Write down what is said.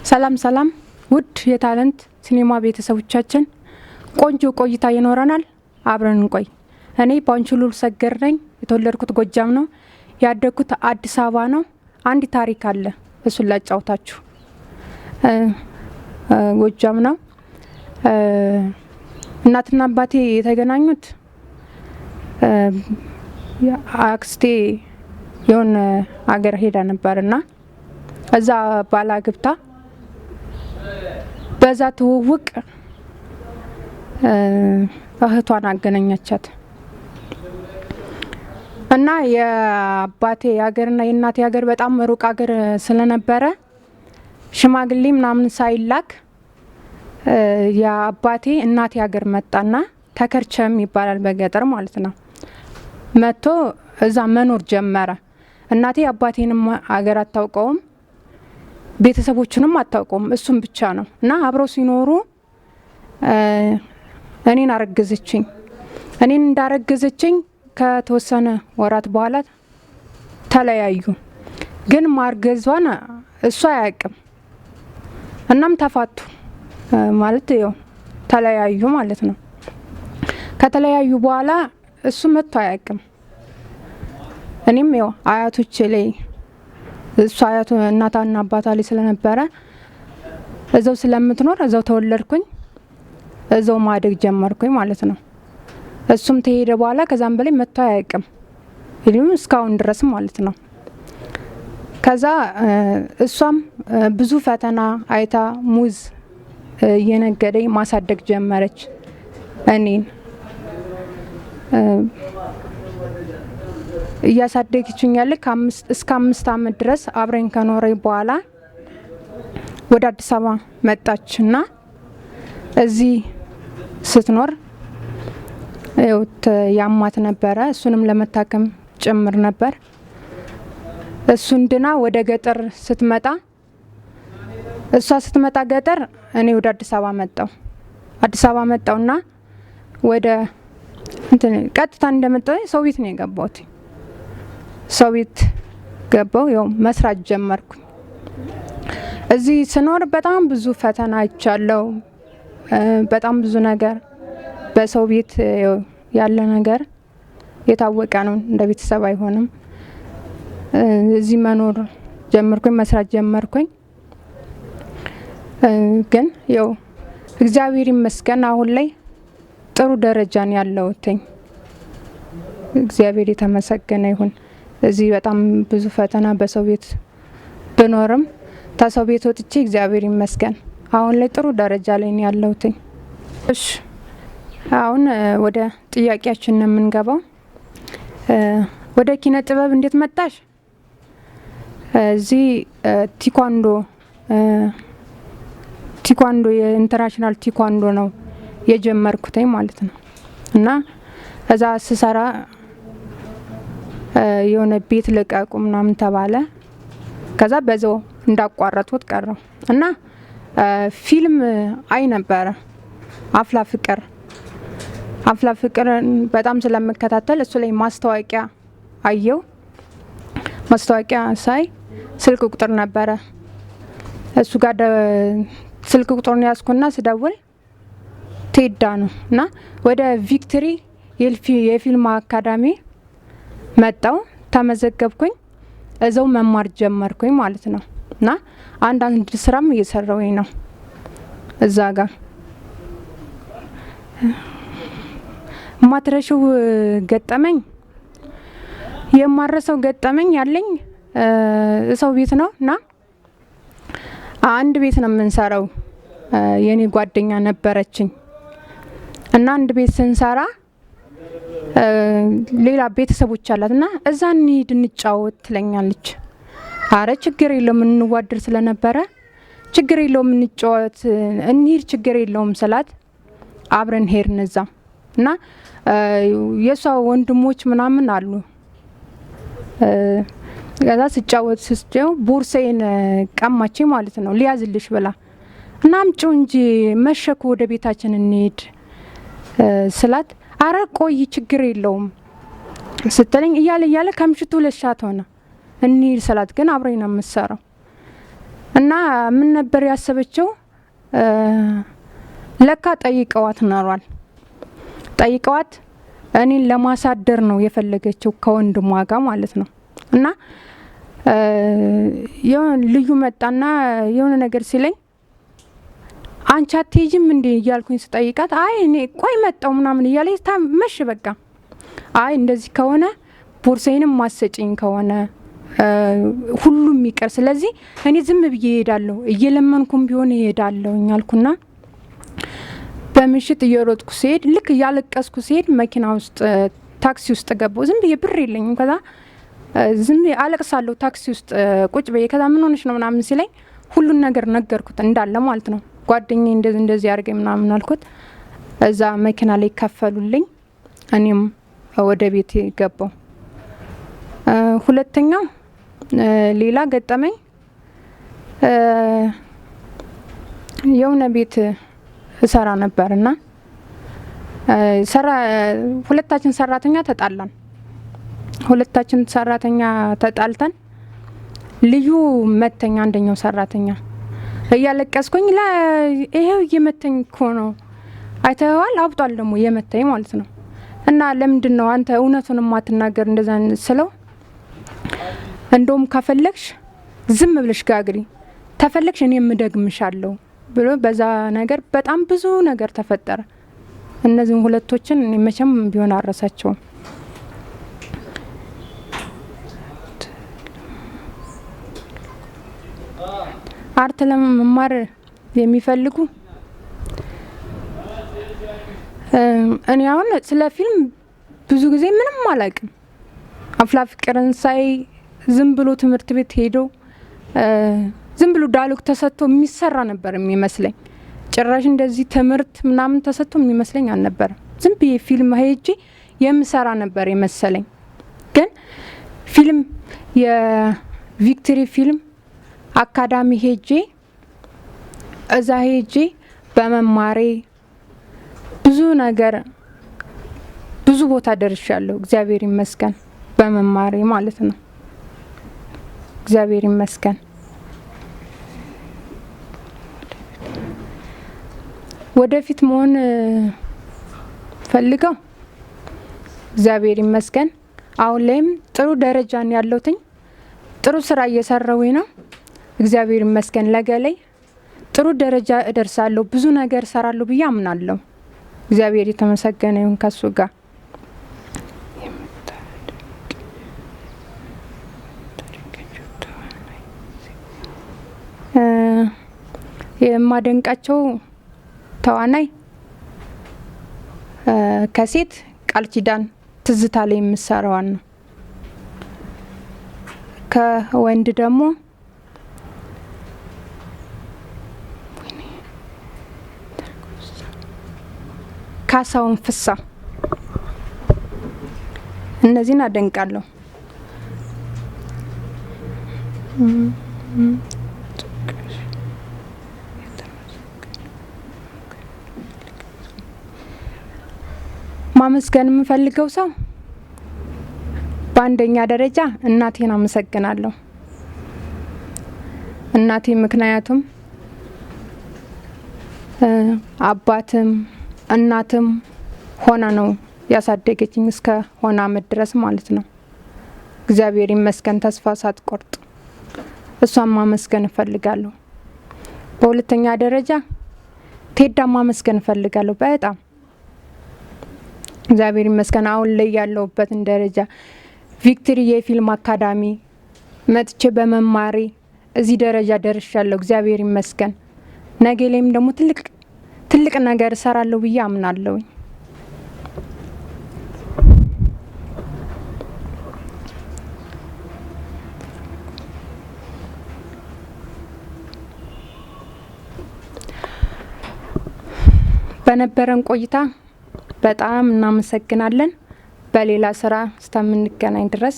ሰላም ሰላም ውድ የታለንት ሲኒማ ቤተሰቦቻችን ቆንጆ ቆይታ ይኖረናል። አብረን እንቆይ። እኔ ባንቹሉል ሰገር ነኝ። የተወለድኩት ጎጃም ነው። ያደግኩት አዲስ አበባ ነው። አንድ ታሪክ አለ፣ እሱን ላጫውታችሁ። ጎጃም ነው። እናትና አባቴ የተገናኙት አክስቴ የሆነ አገር ሄዳ ነበርና እዛ ባላግብታ በዛ ትውውቅ እህቷን አገናኛቻት እና የአባቴ ሀገርና የእናቴ ሀገር በጣም ሩቅ ሀገር ስለነበረ ሽማግሌ ምናምን ሳይላክ የአባቴ እናቴ ሀገር መጣና ተከርቸም ይባላል በገጠር ማለት ነው። መጥቶ እዛ መኖር ጀመረ። እናቴ አባቴንም ሀገር አታውቀውም፣ ቤተሰቦቹንም አታውቀውም፣ እሱም ብቻ ነው እና አብረው ሲኖሩ እኔን አረገዘችኝ። እኔን እንዳረገዘችኝ ከተወሰነ ወራት በኋላ ተለያዩ። ግን ማርገዟን እሱ አያውቅም። እናም ተፋቱ ማለት ያው ተለያዩ ማለት ነው። ከተለያዩ በኋላ እሱ መጥቶ አያውቅም። እኔም ያው አያቶቼ ላይ እሱ አያቱ እናታና አባቷ ላይ ስለነበረ እዛው ስለምትኖር እዛው ተወለድኩኝ፣ እዛው ማደግ ጀመርኩኝ ማለት ነው። እሱም ተሄደ በኋላ ከዛም በላይ መጥቶ አያውቅም፣ ይሄም እስካሁን ድረስ ማለት ነው። ከዛ እሷም ብዙ ፈተና አይታ ሙዝ እየነገደኝ ማሳደግ ጀመረች እኔን። እያሳደገችኝ ያለ እስከ 5 አመት ድረስ አብረን ከኖረኝ በኋላ ወደ አዲስ አበባ መጣችና እዚህ ስትኖር ያማት ነበረ። እሱንም ለመታከም ጭምር ነበር። እሱን ድና ወደ ገጠር ስትመጣ እሷ ስትመጣ ገጠር እኔ ወደ አዲስ አበባ መጣው። አዲስ አበባ መጣውና ወደ ቀጥታ እንደመጣው ሰው ቤት ነው የገባሁት። ሰው ቤት ገባው፣ ያው መስራት ጀመርኩኝ። እዚህ ስኖር በጣም ብዙ ፈተና አይቻለሁ። በጣም ብዙ ነገር በሰው ቤት ያለ ነገር የታወቀ ነው፣ እንደ ቤተሰብ አይሆንም። እዚህ መኖር ጀመርኩኝ፣ መስራት ጀመርኩኝ። ግን ያው እግዚአብሔር ይመስገን አሁን ላይ ጥሩ ደረጃን ያለውትኝ። እግዚአብሔር የተመሰገነ ይሁን። እዚህ በጣም ብዙ ፈተና በሰው ቤት ብኖርም ተሰው ቤት ወጥቼ እግዚአብሔር ይመስገን አሁን ላይ ጥሩ ደረጃ ላይ ነው ያለውትኝ። እሺ አሁን ወደ ጥያቄያችን ነው የምንገባው። ወደ ኪነ ጥበብ እንዴት መጣሽ? እዚህ ቲኳንዶ የኢንተርናሽናል ቲኳንዶ ነው የጀመርኩትኝ ማለት ነው። እና እዛ ስሰራ የሆነ ቤት ልቀቁ ምናምን ተባለ። ከዛ በዛው እንዳቋረጥኩት ቀረው እና ፊልም አይ ነበረ አፍላ ፍቅር በጣም ስለምከታተል እሱ ላይ ማስታወቂያ አየው። ማስታወቂያ ሳይ ስልክ ቁጥር ነበረ። እሱ ጋር ስልክ ቁጥሩን ያዝኩና ስደውል ቴዳ ነው እና ወደ ቪክቶሪ የፊልም አካዳሚ መጣው፣ ተመዘገብኩኝ። እዛው መማር ጀመርኩኝ ማለት ነው። እና አንዳንድ ስራም እየሰራሁኝ ነው እዛ ጋር። ማትረሽው ገጠመኝ የማረሰው ገጠመኝ ያለኝ ሰው ቤት ነው እና አንድ ቤት ነው የምንሰራው። የኔ ጓደኛ ነበረችኝ እና አንድ ቤት ስንሰራ ሌላ ቤተሰቦች አላትና እዛ እንሂድ እንጫወት ትለኛለች። አረ ችግር የለውም እንዋደር ስለነበረ ችግር የለውም እንጫወት እንሂድ ችግር የለውም ስላት አብረን ሄድን እዛ እና የሷ ወንድሞች ምናምን አሉ። ከዛ ስጫወት ስስጨው ቦርሳዬን ቀማቼ ማለት ነው ሊያዝልሽ ብላ እና አምጪው እንጂ መሸኩ ወደ ቤታችን እንሂድ ስላት አረ ቆይ ችግር የለውም ስትለኝ እያለ ከምሽቱ 2 ሰዓት ሆነ እንሂድ ስላት ግን አብረኝ ነው የምሰራው እና ምን ነበር ያሰበችው? ለካ ጠይቀዋት ኖሯል። ጠይቀዋት እኔን ለማሳደር ነው የፈለገችው ከወንድሟ ጋር ማለት ነው። እና ልዩ መጣና የሆነ ነገር ሲለኝ አንቺ አትሄጂም እንዴ እያልኩኝ ስጠይቃት አይ እኔ ቆይ መጣው ምናምን እያለኝ መሽ በቃ አይ እንደዚህ ከሆነ ቦርሳዬንም ማሰጪኝ ከሆነ ሁሉም ይቀር፣ ስለዚህ እኔ ዝም ብዬ እሄዳለሁ፣ እየለመንኩም ቢሆን እሄዳለሁ አልኩና በምሽት እየሮጥኩ ሲሄድ ልክ እያለቀስኩ ሲሄድ መኪና ውስጥ ታክሲ ውስጥ ገባሁ። ዝም ብዬ ብር የለኝም። ከዛ ዝም ብዬ አለቅሳለሁ ታክሲ ውስጥ ቁጭ ብዬ። ከዛ ምን ሆነሽ ነው ምናምን ሲለኝ ሁሉን ነገር ነገርኩት እንዳለ ማለት ነው። ጓደኛዬ እንደዚህ አድርገኝ ምናምን አልኩት። እዛ መኪና ላይ ከፈሉልኝ። እኔም ወደ ቤት ገባሁ። ሁለተኛው ሌላ ገጠመኝ የሆነ ቤት እሰራ ነበርና ሁለታችን ሰራተኛ ተጣላን። ሁለታችን ሰራተኛ ተጣልተን ልዩ መተኛ አንደኛው ሰራተኛ እያለቀስኩኝ ይሄው እየመተኝ እኮ ነው አይተዋል፣ አብጧል ደግሞ እየመተኝ ማለት ነው። እና ለምንድን ነው አንተ እውነቱን ማትናገር እንደዛ ስለው እንደውም ከፈለግሽ ዝም ብለሽ ጋግሪ፣ ተፈለግሽ እኔ ምደግምሻለሁ ብሎ በዛ ነገር በጣም ብዙ ነገር ተፈጠረ። እነዚህን ሁለቶችን እኔ መቼም ቢሆን አረሳቸውም። አርት ለመማር የሚፈልጉ እኔ አሁን ስለ ፊልም ብዙ ጊዜ ምንም አላውቅም። አፍላ ፍቅርን ሳይ ዝም ብሎ ትምህርት ቤት ሄዶ ዝም ብሎ ዳይሎግ ተሰጥቶ የሚሰራ ነበር የሚመስለኝ። ጭራሽ እንደዚህ ትምህርት ምናምን ተሰጥቶ የሚመስለኝ አልነበረም። ዝም ብዬ ፊልም ሄጄ የምሰራ ነበር የመሰለኝ። ግን ፊልም የቪክቶሪ ፊልም አካዳሚ ሄጄ እዛ ሄጄ በመማሬ ብዙ ነገር ብዙ ቦታ ደርሻለሁ። እግዚአብሔር ይመስገን በመማሬ ማለት ነው። እግዚአብሔር ይመስገን። ወደፊት መሆን ፈልገው እግዚአብሔር ይመስገን አሁን ላይም ጥሩ ደረጃን ያለውትኝ ጥሩ ስራ እየሰራው ነው። እግዚአብሔር ይመስገን ለገላይ ጥሩ ደረጃ እደርሳለሁ፣ ብዙ ነገር ሰራለሁ ብዬ አምናለሁ። እግዚአብሔር የተመሰገነ ይሁን ከሱ ጋር። የማደንቃቸው ተዋናይ ከሴት ቃል ኪዳን ትዝታ ላይ የምሰራዋን ነው። ከወንድ ደግሞ ካሳውን ፍሳ። እነዚህን አደንቃለሁ። ማመስገን የምፈልገው ሰው በአንደኛ ደረጃ እናቴን አመሰግናለሁ። እናቴ ምክንያቱም አባትም እናትም ሆና ነው ያሳደገችኝ እስከ ሆና አመት ድረስ ማለት ነው። እግዚአብሔር ይመስገን ተስፋ ሳትቆርጥ እሷን ማመስገን እፈልጋለሁ። በሁለተኛ ደረጃ ቴዳ ማመስገን እፈልጋለሁ በጣም እግዚአብሔር ይመስገን አሁን ላይ ያለውበትን ደረጃ ቪክቶሪ የፊልም አካዳሚ መጥቼ በመማሬ እዚህ ደረጃ ደርሻለሁ። እግዚአብሔር ይመስገን። ነገ ላይም ደግሞ ትልቅ ነገር እሰራለሁ ብዬ አምናለሁ። በነበረን ቆይታ በጣም እናመሰግናለን። በሌላ ስራ እስከምንገናኝ ድረስ